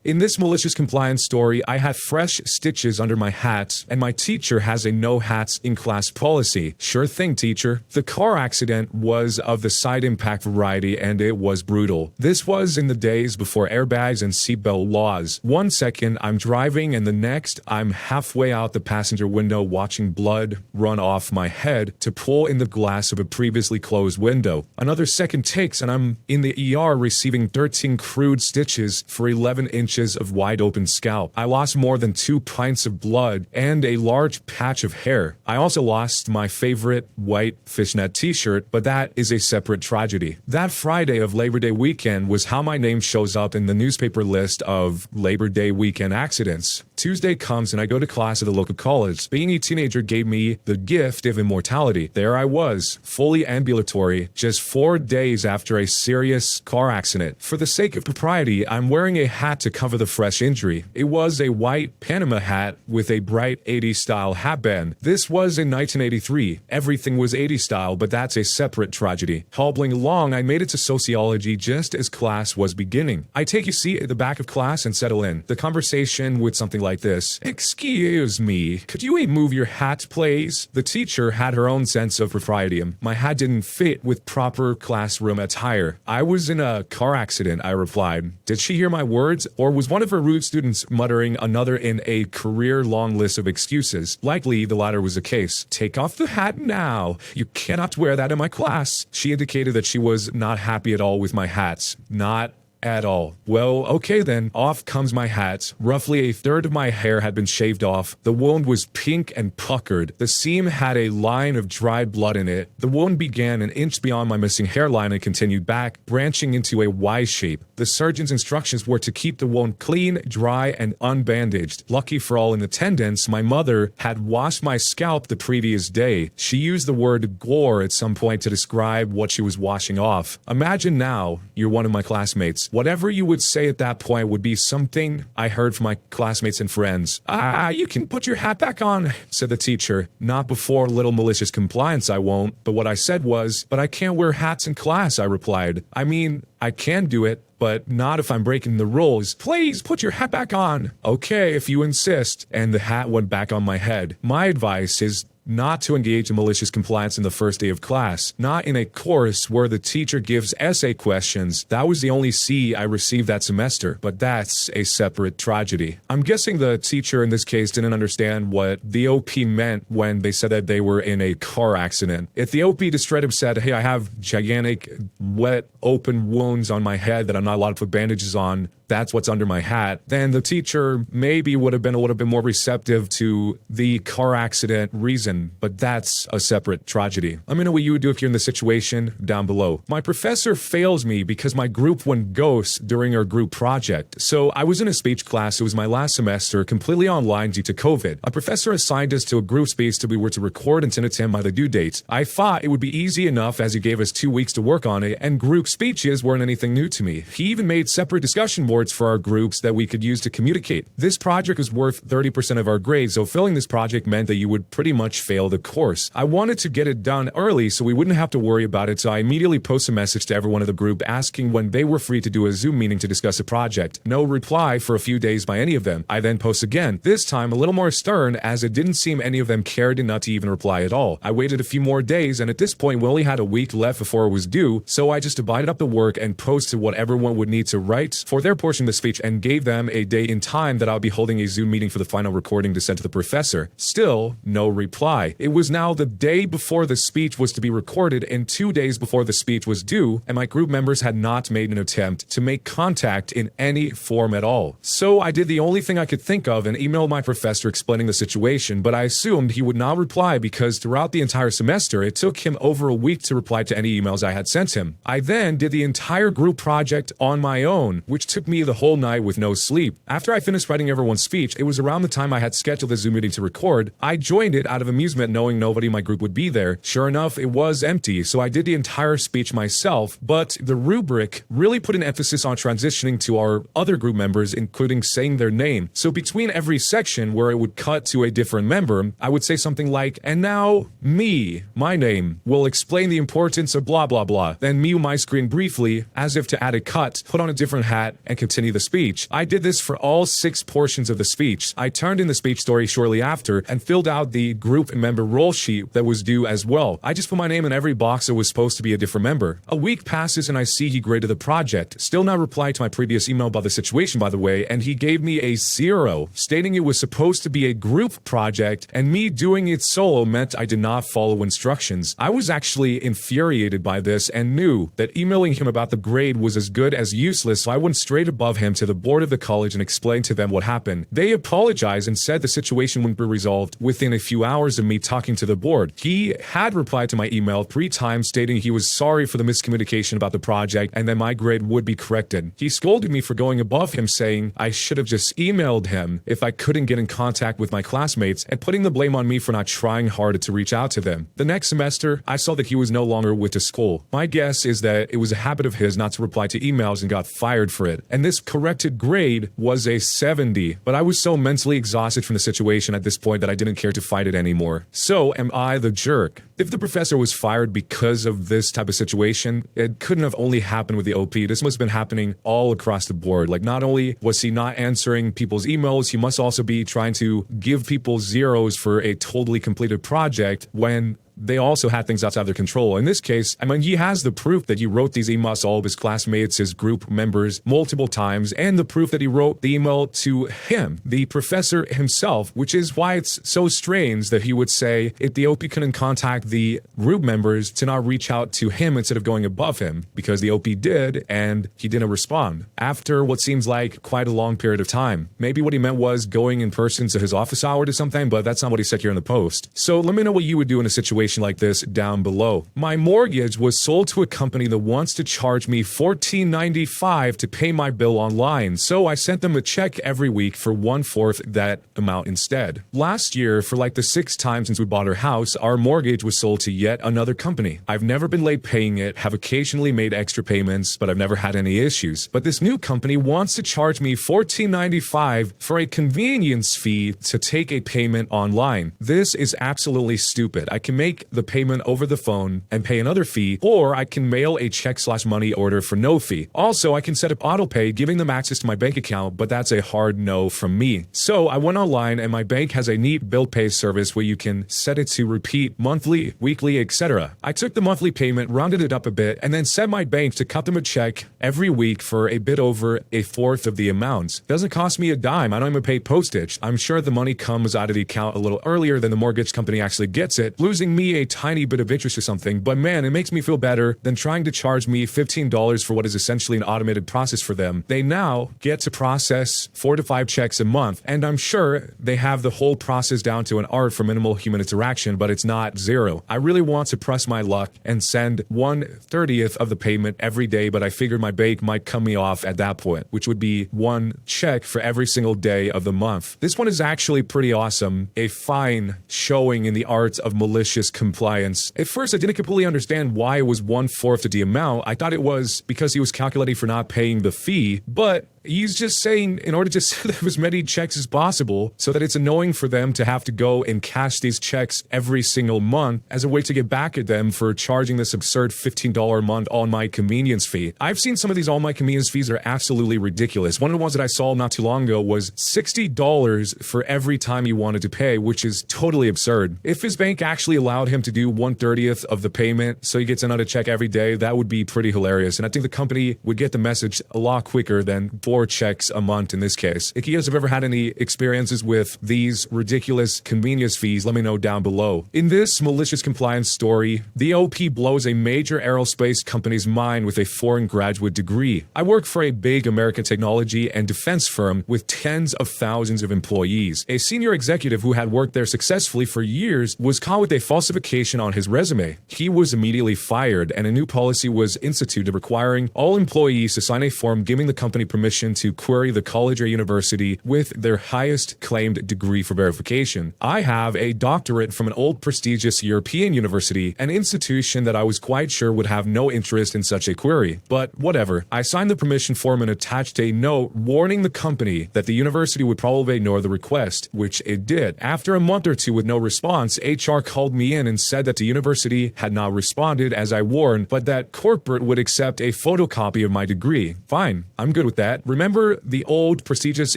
In this malicious compliance story, I had fresh stitches under my hat, and my teacher has a no hats in class policy. Sure thing, teacher. The car accident was of the side impact variety, and it was brutal. This was in the days before airbags and seatbelt laws. 1 second, I'm driving, and the next, I'm halfway out the passenger window watching blood run off my head to pull in the glass of a previously closed window. Another second takes, and I'm in the ER receiving 13 crude stitches for 11 inches of wide open scalp. I lost more than 2 pints of blood and a large patch of hair. I also lost my favorite white fishnet t-shirt, but that is a separate tragedy. That Friday of Labor Day weekend was how my name shows up in the newspaper list of Labor Day weekend accidents. Tuesday comes and I go to class at the local college. Being a teenager gave me the gift of immortality. There I was, fully ambulatory, just 4 days after a serious car accident. For the sake of propriety, I'm wearing a hat to cover the fresh injury. It was a white Panama hat with a bright 80s style hatband. This was in 1983. Everything was 80s style, but that's a separate tragedy. Hobbling along, I made it to sociology just as class was beginning. I take a seat at the back of class and settle in. The conversation would something like this. Excuse me, could you move your hat, please? The teacher had her own sense of propriety. My hat didn't fit with proper classroom attire. I was in a car accident, I replied. Did she hear my words, or was one of her rude students muttering another in a career-long list of excuses? Likely the latter was the case. Take off the hat now. You cannot wear that in my class. She indicated that she was not happy at all with my hats. Not at all. Well, okay then. Off comes my hat. Roughly a third of my hair had been shaved off. The wound was pink and puckered. The seam had a line of dried blood in it. The wound began an inch beyond my missing hairline and continued back, branching into a Y shape. The surgeon's instructions were to keep the wound clean, dry, and unbandaged. Lucky for all in attendance, my mother had washed my scalp the previous day. She used the word gore at some point to describe what she was washing off. Imagine now, you're one of my classmates. Whatever you would say at that point would be something I heard from my classmates and friends. You can put your hat back on, said the teacher. Not before little malicious compliance, I won't. But what I said was, but I can't wear hats in class, I replied. I mean, I can do it, but not if I'm breaking the rules. Please put your hat back on. Okay, if you insist. And the hat went back on my head. My advice is not to engage in malicious compliance in the first day of class, not in a course where the teacher gives essay questions. That was the only C I received that semester, but that's a separate tragedy. I'm guessing the teacher in this case didn't understand what the OP meant when they said that they were in a car accident. If the OP just straight up said, hey, I have gigantic, wet, open wounds on my head that I'm not allowed to put bandages on, that's what's under my hat, then the teacher maybe would have been a little bit more receptive to the car accident reason, but that's a separate tragedy. Let me know what you would do if you're in the situation down below. My professor fails me because my group went ghost during our group project. So I was in a speech class, it was my last semester, completely online due to COVID. A professor assigned us to a group speech that we were to record and send it to him by the due date. I thought it would be easy enough as he gave us 2 weeks to work on it, and group speeches weren't anything new to me. He even made separate discussion boards for our groups that we could use to communicate. This project was worth 30% of our grades, so filling this project meant that you would pretty much fail the course. I wanted to get it done early so we wouldn't have to worry about it, so I immediately posted a message to everyone in the group asking when they were free to do a Zoom meeting to discuss a project. No reply for a few days by any of them. I then post again, this time a little more stern as it didn't seem any of them cared enough to even reply at all. I waited a few more days, and at this point we only had a week left before it was due, so I just divided up the work and posted what everyone would need to write for their portion of the speech and gave them a day in time that I'll be holding a Zoom meeting for the final recording to send to the professor. Still, no reply. It was now the day before the speech was to be recorded and 2 days before the speech was due, and my group members had not made an attempt to make contact in any form at all. So I did the only thing I could think of and emailed my professor explaining the situation, but I assumed he would not reply because throughout the entire semester, it took him over a week to reply to any emails I had sent him. I then did the entire group project on my own, which took me the whole night with no sleep. After I finished writing everyone's speech, it was around the time I had scheduled the Zoom meeting to record. I joined it out of amusement knowing nobody in my group would be there. Sure enough, it was empty, so I did the entire speech myself, but the rubric really put an emphasis on transitioning to our other group members, including saying their name. So between every section where it would cut to a different member, I would say something like, and now, me, my name, will explain the importance of blah blah blah. Then mute my screen briefly, as if to add a cut, put on a different hat, and continue the speech. I did this for all 6 portions of the speech. I turned in the speech story shortly after and filled out the group member roll sheet that was due as well. I just put my name in every box that was supposed to be a different member. A week passes and I see he graded the project. Still not replied to my previous email about the situation, by the way, and he gave me a 0, stating it was supposed to be a group project and me doing it solo meant I did not follow instructions. I was actually infuriated by this and knew that emailing him about the grade was as good as useless, so I went straight above him to the board of the college and explained to them what happened. They apologized and said the situation would be resolved within a few hours of me talking to the board. He had replied to my email 3 times stating he was sorry for the miscommunication about the project and that my grade would be corrected. He scolded me for going above him, saying I should have just emailed him if I couldn't get in contact with my classmates, and putting the blame on me for not trying harder to reach out to them. The next semester, I saw that he was no longer with the school. My guess is that it was a habit of his not to reply to emails and got fired for it. And this corrected grade was a 70, but I was so mentally exhausted from the situation at this point that I didn't care to fight it anymore. So am I the jerk? If the professor was fired because of this type of situation, it couldn't have only happened with the OP. This must have been happening all across the board. Like, not only was he not answering people's emails, he must also be trying to give people zeros for a totally completed project when they also had things outside their control. In this case, I mean, he has the proof that he wrote these emails to all of his classmates, his group members, multiple times, and the proof that he wrote the email to him, the professor himself, which is why it's so strange that he would say if the OP couldn't contact the group members to not reach out to him instead of going above him, because the OP did, and he didn't respond. After what seems like quite a long period of time. Maybe what he meant was going in person to his office hour or something, but that's not what he said here in the post. So let me know what you would do in a situation like this down below. My mortgage was sold to a company that wants to charge me $14.95 to pay my bill online, so I sent them a check every week for 1/4 that amount instead. Last year, for like the 6th time since we bought our house, our mortgage was sold to yet another company. I've never been late paying it, have occasionally made extra payments, but I've never had any issues. But this new company wants to charge me $14.95 for a convenience fee to take a payment online. This is absolutely stupid. I can make the payment over the phone and pay another fee, or I can mail a check/money order for no fee. Also, I can set up auto pay, giving them access to my bank account, but that's a hard no from me. So I went online and my bank has a neat bill pay service where you can set it to repeat monthly, weekly, etc. I took the monthly payment, rounded it up a bit, and then set my bank to cut them a check every week for a bit over 1/4 of the amount. Doesn't cost me a dime. I don't even pay postage. I'm sure the money comes out of the account a little earlier than the mortgage company actually gets it, losing me a tiny bit of interest or something, but man, it makes me feel better than trying to charge me $15 for what is essentially an automated process for them. They now get to process 4 to 5 checks a month, and I'm sure they have the whole process down to an art for minimal human interaction, but it's not zero. I really want to press my luck and send 1/30th of the payment every day, but I figured my bank might cut me off at that point, which would be 1 check for every single day of the month. This one is actually pretty awesome. A fine showing in the art of malicious compliance. At first, I didn't completely understand why it was 1/4 of the amount. I thought it was because he was calculating for not paying the fee, but he's just saying in order to set up as many checks as possible so that it's annoying for them to have to go and cash these checks every single month as a way to get back at them for charging this absurd $15 a month on my convenience fee. I've seen some of these on my convenience fees that are absolutely ridiculous. One of the ones that I saw not too long ago was $60 for every time you wanted to pay, which is totally absurd. If his bank actually allowed him to do 1/30th of the payment so he gets another check every day, that would be pretty hilarious. And I think the company would get the message a lot quicker than 4 checks a month in this case. If you guys have ever had any experiences with these ridiculous convenience fees, let me know down below. In this malicious compliance story, the OP blows a major aerospace company's mind with a foreign graduate degree. I work for a big American technology and defense firm with tens of thousands of employees. A senior executive who had worked there successfully for years was caught with a falsification on his resume. He was immediately fired, and a new policy was instituted requiring all employees to sign a form giving the company permission to query the college or university with their highest claimed degree for verification. I have a doctorate from an old prestigious European university, an institution that I was quite sure would have no interest in such a query. But whatever. I signed the permission form and attached a note warning the company that the university would probably ignore the request, which it did. After a month or two with no response, HR called me in and said that the university had not responded as I warned, but that corporate would accept a photocopy of my degree. Fine, I'm good with that. Remember the old prestigious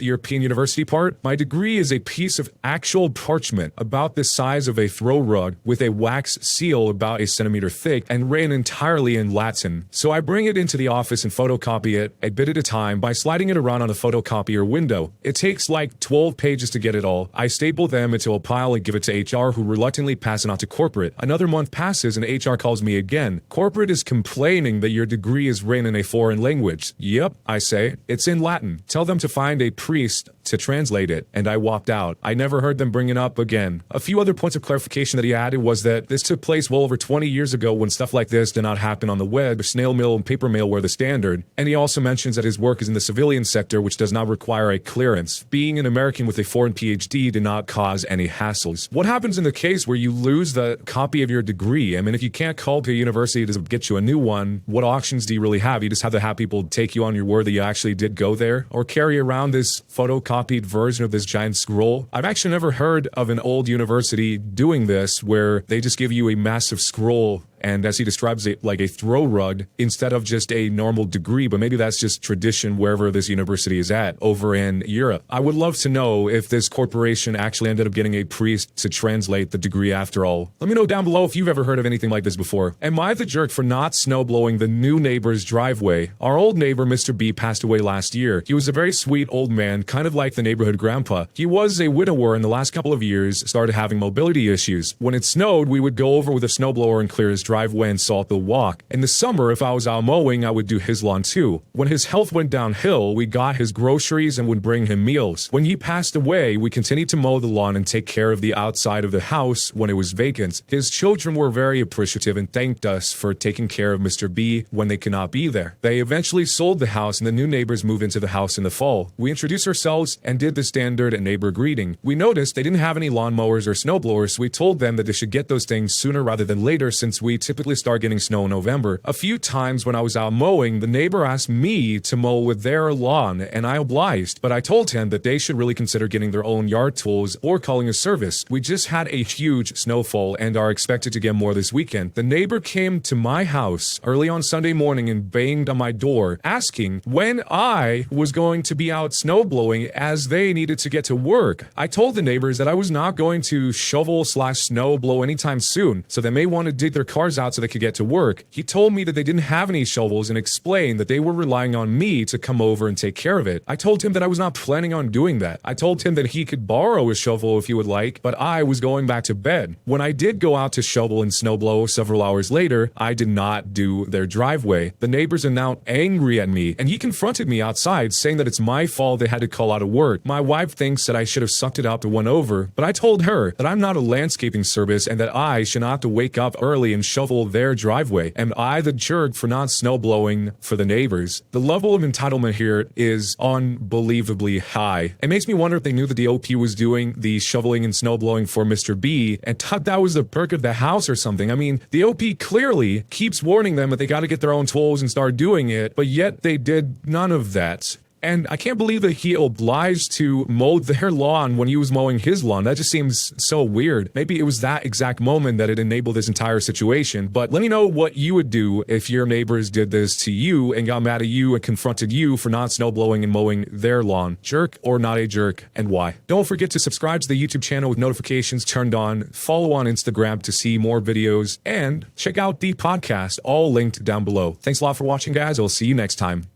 European university part? My degree is a piece of actual parchment about the size of a throw rug with a wax seal about a centimeter thick and written entirely in Latin. So I bring it into the office and photocopy it a bit at a time by sliding it around on the photocopier window. It takes like 12 pages to get it all. I staple them into a pile and give it to HR, who reluctantly pass it on to corporate. Another month passes and HR calls me again. Corporate is complaining that your degree is written in a foreign language. Yep, I say. It's in Latin. Tell them to find a priest to translate it. And I walked out. I never heard them bring it up again. A few other points of clarification that he added was that this took place well over 20 years ago when stuff like this did not happen on the web. Snail mail and paper mail were the standard. And he also mentions that his work is in the civilian sector, which does not require a clearance. Being an American with a foreign PhD did not cause any hassles. What happens in the case where you lose the copy of your degree? I mean, if you can't call to a university to get you a new one, what options do you really have? You just have to have people take you on your word that you actually did go there, or carry around this photocopied version of this giant scroll. I've actually never heard of an old university doing this where they just give you a massive scroll, and as he describes it, like a throw rug instead of just a normal degree, but maybe that's just tradition wherever this university is at over in Europe. I would love to know if this corporation actually ended up getting a priest to translate the degree after all. Let me know down below if you've ever heard of anything like this before. Am I the jerk for not snowblowing the new neighbor's driveway? Our old neighbor, Mr. B, passed away last year. He was a very sweet old man, kind of like the neighborhood grandpa. He was a widower and the last couple of years started having mobility issues. When it snowed, we would go over with a snowblower and clear his driveway and salt the walk. In the summer, if I was out mowing, I would do his lawn too. When his health went downhill, we got his groceries and would bring him meals. When he passed away, we continued to mow the lawn and take care of the outside of the house when it was vacant. His children were very appreciative and thanked us for taking care of Mr. B when they could not be there. They eventually sold the house and the new neighbors moved into the house in the fall. We introduced ourselves and did the standard neighbor greeting. We noticed they didn't have any lawnmowers or snowblowers, so we told them that they should get those things sooner rather than later, since we typically start getting snow in November. A few times when I was out mowing, the neighbor asked me to mow with their lawn, and I obliged, but I told him that they should really consider getting their own yard tools or calling a service. We just had a huge snowfall and are expected to get more this weekend. The neighbor came to my house early on Sunday morning and banged on my door, asking when I was going to be out snowblowing as they needed to get to work. I told the neighbors that I was not going to shovel/snow blow anytime soon, so they may want to dig their cars out so they could get to work. He told me that they didn't have any shovels and explained that they were relying on me to come over and take care of it. I told him that I was not planning on doing that. I told him that he could borrow a shovel if he would like, but I was going back to bed. When I did go out to shovel and snowblow several hours later, I did not do their driveway. The neighbors are now angry at me, and he confronted me outside, saying that it's my fault they had to call out of work. My wife thinks that I should have sucked it up and went over, but I told her that I'm not a landscaping service and that I should not have to wake up early and shovel their driveway. Am I the jerk for not snowblowing for the neighbors? The level of entitlement here is unbelievably high. It makes me wonder if they knew that the OP was doing the shoveling and snowblowing for Mr. B and thought that was the perk of the house or something. I mean, the OP clearly keeps warning them that they got to get their own tools and start doing it, but yet they did none of that. And I can't believe that he obliged to mow their lawn when he was mowing his lawn. That just seems so weird. Maybe it was that exact moment that it enabled this entire situation. But let me know what you would do if your neighbors did this to you and got mad at you and confronted you for not snowblowing and mowing their lawn. Jerk or not a jerk, and why? Don't forget to subscribe to the YouTube channel with notifications turned on, follow on Instagram to see more videos, and check out the podcast, all linked down below. Thanks a lot for watching, guys. I'll see you next time.